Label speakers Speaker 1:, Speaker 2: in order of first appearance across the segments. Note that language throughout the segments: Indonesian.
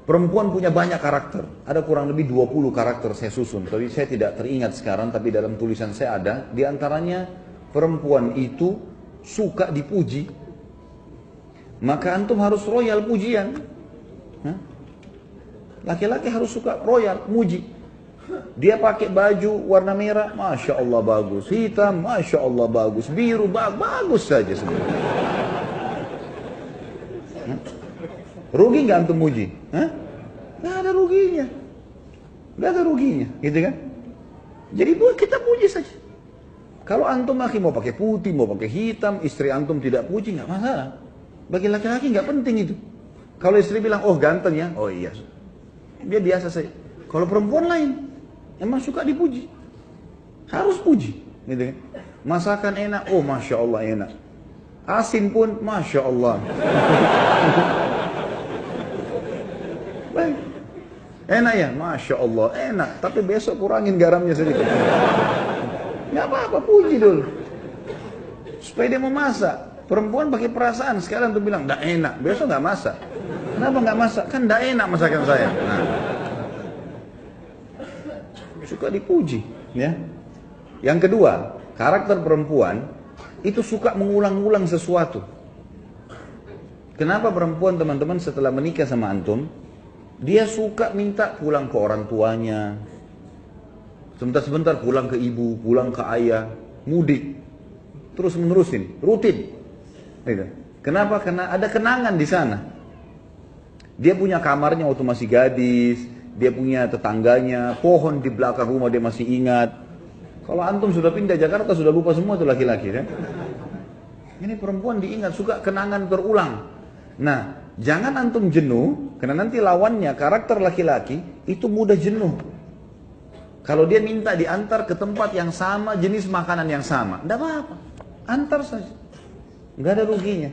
Speaker 1: Perempuan punya banyak karakter. Ada kurang lebih 20 karakter saya susun. Tapi saya tidak teringat sekarang, tapi dalam tulisan saya ada. Di antaranya perempuan itu suka dipuji. Maka antum harus royal pujian. Laki-laki harus suka royal, muji. Dia pakai baju warna merah, Masya Allah bagus. Hitam, Masya Allah bagus. Biru, bagus saja sebenarnya. Rugi nggak antum muji? Nggak ada ruginya. Nggak ada ruginya, gitu kan? Jadi kita puji saja. Kalau antum laki mau pakai putih, mau pakai hitam, istri antum tidak puji, nggak masalah. Bagi laki-laki nggak penting itu. Kalau istri bilang, oh ganteng ya, oh iya. Dia biasa saja. Kalau perempuan lain, emang suka dipuji. Harus puji, gitu kan? Masakan enak, oh Masya Allah enak. Asin pun, Masya Allah. Baik. Enak ya? Masya Allah, enak. Tapi besok kurangin garamnya sedikit. Nggak apa-apa, puji dulu. Supaya dia mau masak. Perempuan pakai perasaan. Sekarang tuh bilang, nggak enak. Besok nggak masak. Kenapa nggak masak? Kan nggak enak masakan saya. Nah. Suka dipuji. Ya. Yang kedua, karakter perempuan itu suka mengulang-ulang sesuatu. Kenapa perempuan teman-teman setelah menikah sama antum, dia suka minta pulang ke orang tuanya, sebentar-sebentar pulang ke ibu, pulang ke ayah, mudik, terus menerusin, rutin. Kenapa? Karena ada kenangan di sana. Dia punya kamarnya waktu masih gadis, dia punya tetangganya, pohon di belakang rumah dia masih ingat. Kalau antum sudah pindah Jakarta sudah lupa semua tuh laki-laki, ya? Ini perempuan diingat, suka kenangan terulang. Nah, jangan antum jenuh, karena nanti lawannya karakter laki-laki itu mudah jenuh. Kalau dia minta diantar ke tempat yang sama, jenis makanan yang sama, tidak apa-apa, antar saja, nggak ada ruginya.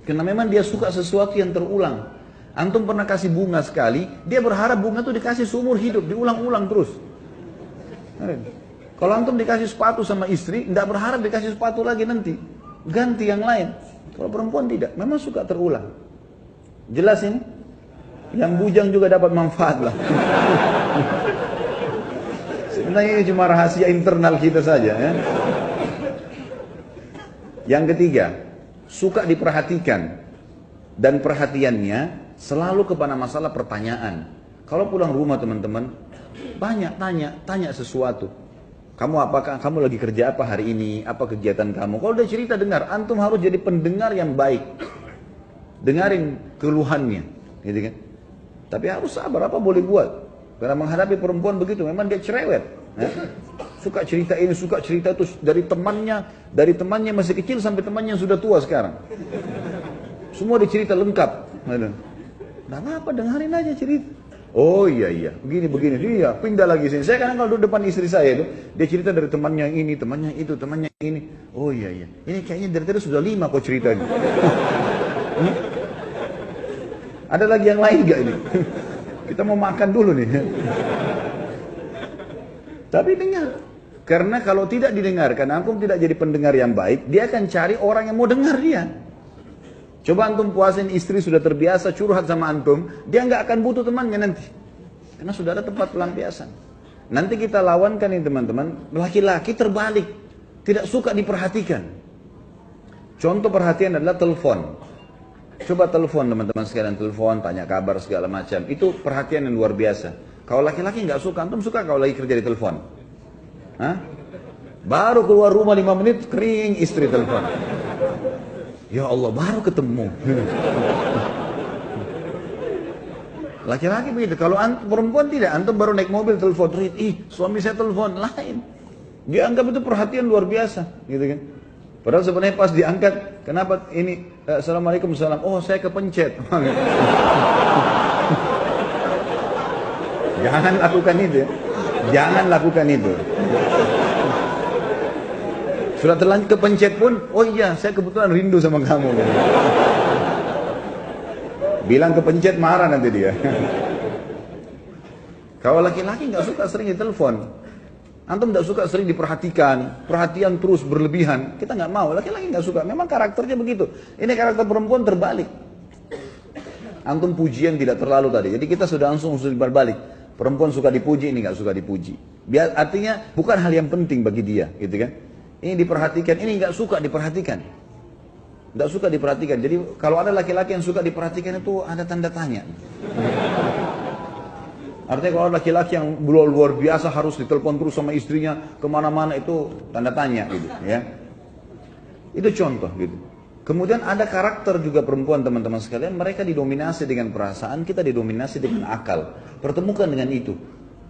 Speaker 1: Karena memang dia suka sesuatu yang terulang. Antum pernah kasih bunga sekali, dia berharap bunga itu dikasih seumur hidup, diulang-ulang terus. Kalau antum dikasih sepatu sama istri, tidak berharap dikasih sepatu lagi nanti, ganti yang lain. Kalau perempuan tidak, memang suka terulang. Jelas ini? Yang bujang juga dapat manfaat lah. Sebenarnya ini cuma rahasia internal kita saja, ya. Yang ketiga, suka diperhatikan. Dan perhatiannya selalu kepada masalah pertanyaan. Kalau pulang rumah teman-teman, banyak tanya sesuatu. Apakah kamu lagi kerja apa hari ini? Apa kegiatan kamu? Kalau udah cerita dengar, antum harus jadi pendengar yang baik. Dengarin keluhannya, gitu kan? Tapi harus sabar, apa boleh buat? Karena menghadapi perempuan begitu, memang dia cerewet. Ya? Suka cerita ini, suka cerita itu dari temannya masih kecil sampai temannya yang sudah tua sekarang. Semua dicerita lengkap. Nah, apa dengerin aja cerita. Oh iya, begini, iya, pindah lagi sini. Saya kadang kalau duduk depan istri saya itu, dia cerita dari temannya ini, temannya itu, temannya ini. Oh iya, ini kayaknya dari tadi sudah 5 kok ceritanya. Ada lagi yang lain gak ini? Kita mau makan dulu nih. Tapi dengar. Karena kalau tidak didengarkan, antum tidak jadi pendengar yang baik, dia akan cari orang yang mau dengar dia. Coba antum puasin istri sudah terbiasa curhat sama antum, dia nggak akan butuh temannya nanti. Karena sudah ada tempat pelampiasan. Nanti kita lawankan ini teman-teman, laki-laki terbalik, tidak suka diperhatikan. Contoh perhatian adalah telepon. Coba telepon teman-teman sekalian, telepon, tanya kabar segala macam. Itu perhatian yang luar biasa. Kalau laki-laki nggak suka, antum suka kalau lagi kerja di telepon? Hah? Baru keluar rumah 5 menit, kering istri telepon. Ya Allah, baru ketemu. Laki-laki begitu. Kalau perempuan tidak, antum baru naik mobil telepon, suami saya telepon, lain. Dia anggap itu perhatian luar biasa, gitu kan? Padahal sebenarnya pas diangkat, kenapa ini? Assalamualaikum, salam. Oh, saya kepencet. Jangan lakukan itu. Jangan lakukan itu. Sudah terlanjur kepencet pun, oh iya, saya kebetulan rindu sama kamu. Bilang kepencet marah nanti dia. Kalau laki-laki nggak suka sering ditelepon, antum nggak suka sering diperhatikan, perhatian terus berlebihan, kita nggak mau. Laki-laki nggak suka, memang karakternya begitu. Ini karakter perempuan terbalik. antum pujian tidak terlalu tadi. Jadi kita sudah langsung berbalik. Perempuan suka dipuji, ini nggak suka dipuji. Biar artinya bukan hal yang penting bagi dia, gitu kan? Ini diperhatikan, ini nggak suka diperhatikan. Nggak suka diperhatikan. Jadi kalau ada laki-laki yang suka diperhatikan itu ada tanda tanya. Artinya kalau laki-laki yang luar biasa harus ditelepon terus sama istrinya kemana-mana itu tanda tanya, gitu, ya. Itu contoh, gitu. Kemudian ada karakter juga perempuan teman-teman sekalian, mereka didominasi dengan perasaan, kita didominasi dengan akal. Pertemukan dengan itu.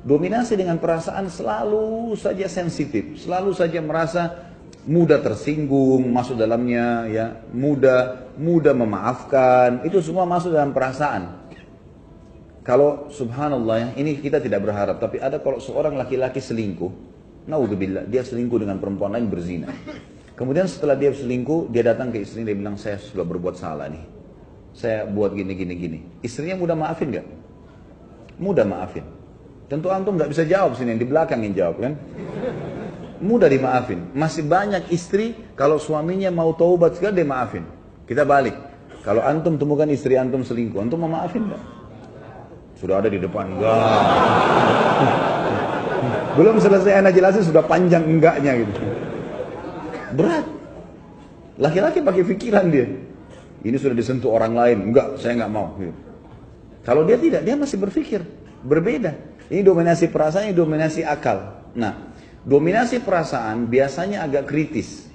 Speaker 1: Dominasi dengan perasaan selalu saja sensitif, selalu saja merasa mudah tersinggung, masuk dalamnya, ya, mudah memaafkan, itu semua masuk dalam perasaan. Kalau subhanallah ya, ini kita tidak berharap, tapi ada kalau seorang laki-laki selingkuh, naudzubillah, dia selingkuh dengan perempuan lain berzina. Kemudian setelah dia selingkuh, dia datang ke istrinya, dia bilang, saya sudah berbuat salah nih. Saya buat gini. Istrinya mudah maafin gak? Mudah maafin. Tentu antum gak bisa jawab sini, yang di belakang yang jawab kan? Mudah dimaafin. Masih banyak istri, kalau suaminya mau taubat sekali, dia maafin. Kita balik. Kalau antum temukan istri antum selingkuh, antum mau maafin gak? Sudah ada di depan, enggak. Belum selesai anak jelasin, sudah panjang enggaknya gitu. Berat. Laki-laki pakai pikiran dia. Ini sudah disentuh orang lain. Enggak, saya enggak mau. Kalau dia tidak, dia masih berpikir. Berbeda. Ini dominasi perasaan, ini dominasi akal. Nah, dominasi perasaan biasanya agak kritis.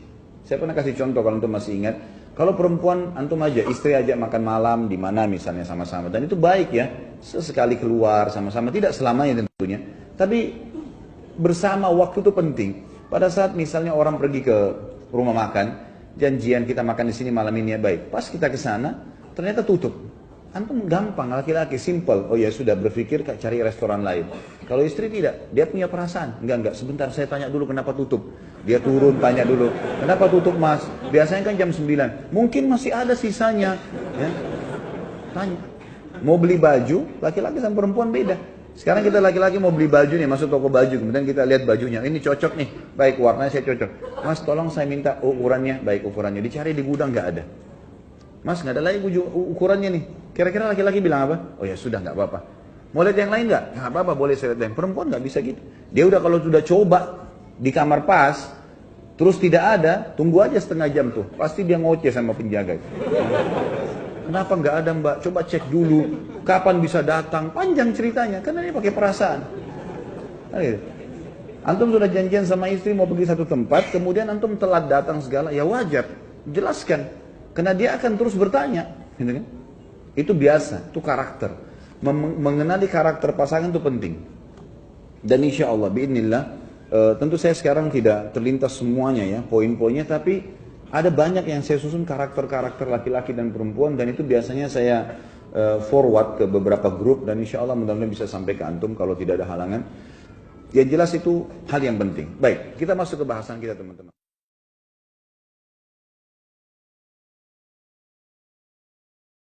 Speaker 1: Saya pernah kasih contoh kalau antum masih ingat. Kalau perempuan, antum aja, istri ajak makan malam di mana misalnya sama-sama. Dan itu baik ya. Sesekali keluar sama-sama. Tidak selamanya tentunya. Tapi bersama waktu itu penting. Pada saat misalnya orang pergi ke rumah makan, janjian kita makan di sini malam ini ya baik. Pas kita ke sana, ternyata tutup. Antum gampang, laki-laki simple. Oh ya sudah berpikir cari restoran lain. Kalau istri tidak, dia punya perasaan. Enggak, sebentar saya tanya dulu kenapa tutup. Dia turun tanya dulu, kenapa tutup mas? Biasanya kan jam 9. Mungkin masih ada sisanya. Ya. Tanya. Mau beli baju, laki-laki sama perempuan beda. Sekarang kita laki-laki mau beli baju nih, masuk toko baju, kemudian kita lihat bajunya, ini cocok nih, baik warnanya saya cocok. Mas tolong saya minta ukurannya, baik ukurannya, dicari di gudang nggak ada. Mas nggak ada lagi ukurannya nih, kira-kira laki-laki bilang apa? Oh ya sudah nggak apa-apa. Mau lihat yang lain nggak? Nggak apa-apa, boleh saya lihat yang perempuan nggak bisa gitu. Dia udah kalau sudah coba di kamar pas, terus tidak ada, tunggu aja setengah jam tuh, pasti dia ngoceh sama penjaga. Kenapa nggak ada mbak? Coba cek dulu. Kapan bisa datang? Panjang ceritanya. Karena dia pakai perasaan. Antum sudah janjian sama istri mau pergi satu tempat, kemudian antum telat datang segala, ya wajar. Jelaskan. Karena dia akan terus bertanya. Gitu kan? Itu biasa. Itu karakter. Mengenali karakter pasangan itu penting. Dan insya Allah, biidznillah, tentu saya sekarang tidak terlintas semuanya ya, poin-poinnya, tapi ada banyak yang saya susun karakter-karakter laki-laki dan perempuan, dan itu biasanya saya forward ke beberapa grup, dan insya Allah mudah-mudahan bisa sampai ke antum kalau tidak ada halangan. Yang jelas itu hal yang penting. Baik, kita masuk ke bahasan kita teman-teman.